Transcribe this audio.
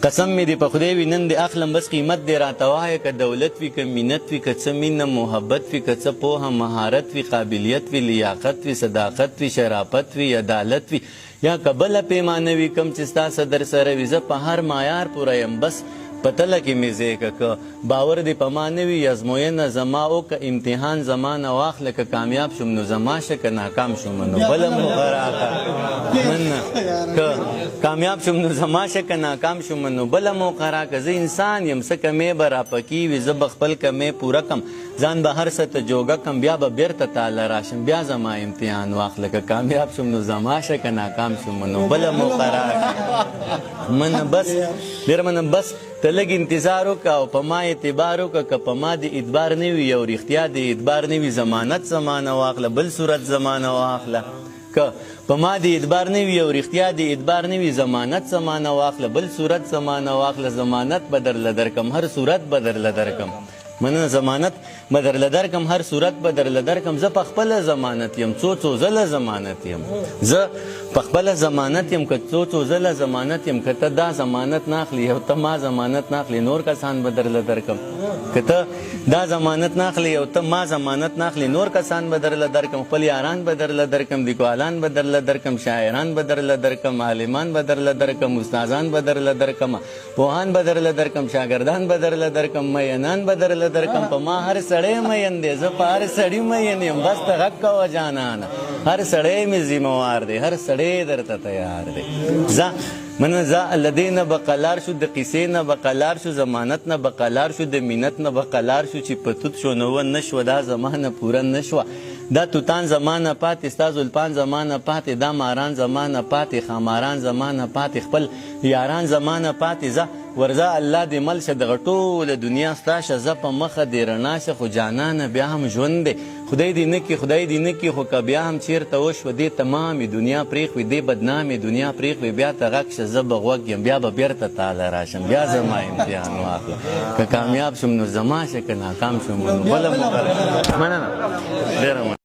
قسم می دی په خدای وي نن د اخلم بس قیمت دی راته وایه که دولت وي که مینت وي که څه مینه محبت وي که څه پوهه مهارت وي قابلیت وي لیاقت وي صداقت وي شرافت وي عدالت وي یا که بله پیمانه وي کوم چې ستا صدر سره وي زه په هر معیار پوره یم بس په تله کې مې ځای که باور دې په ما نه وي ازموینه زما او که امتحان زما نه واخله که کامیاب شم نو زما شه که ناکام شم نو بله موقع راکړه مننه که کامیاب شم نو زما شه که ناکام شم نو بله موقع راکړه زه انسان یم څه کمی به راپکي وي زه به خپل کمی پوره کم ځان به هر څه ته جوګه کم بیا به بیرته تاله راشم بیا زما امتحان واخله که کامیاب شم نو زما شه که ناکام شم نو بله موقع راکړه مننه بس ډېر مننه بس ته لږ انتظار وکړه او په ما اعتبار وکړه که په ما د اعتبار نه وي او رښتیا د اعتبار نه وي ضمانت زمانه واخله بل صورت زمانه واخله که په ما د اعتبار نه وي او رښتیا د اعتبار نه وي ضمانت زمانه واخله بل صورت زمانه واخله ضمانت به درله درکم هر صورت به درله درکم مننه ضمانت به درله درکم هر صورت به درله درکم زه په خپله ضمانت یم څو ځله ضمانت یم زه په خپله ضمانت یم که څو ځله ضمانت یم که ته دا ضمانت ناخلي او ته ما ضمانت ناخلي نور کسان به درله درکم که ته دا ضمانت ناخلي او ته ما ضمانت ناخلي نور کسان به درله درکم خپل یاران به درله درکم لیکوالان به درله درکم شاعران به درله درکم عالمان به درله درکم استادان به درله درکم پوهان به درله درکم شاګردان به درله درکم مینان به درله درکم په ما هر سړی مین دی زه په هر سړي مین یم بس ته غږ کوه جانانه هر سړی مې ذموار دی هر سړی درته تیار دی ځه مننه ځه له دې نه به قلار شو د قیسې نه به قلار شو ضمانت نه به قلار شو د مینت نه به قلار شو چې په توت شو نو نه شوه دا زمانه پوره نه شوه دا توتان زمانه پاتې ستا زلفان زمانه پاتې دا ماران زمانه پاتې خاماران زمانه پاتې خپل یاران زمانه پاتې ځه ورځه الله دې مل شه دغه ټوله دنیا ستا شه زه په مخه دې رڼا شه خو جانانه بیا هم ژوند دی خدای دې نه کړي خدای دې نه کړي خو که بیا هم چېرته وشوه دې تمامې دنیا پرېښوي دې بدنامې دنیا پرېښوي بیا ته غږ شه زه به غوږ یم بیا به بیرته تاله راشم بیا زما امتحان واخله که کامیاب شم نو زما شه که ناکام شم نو بله مننه ډېره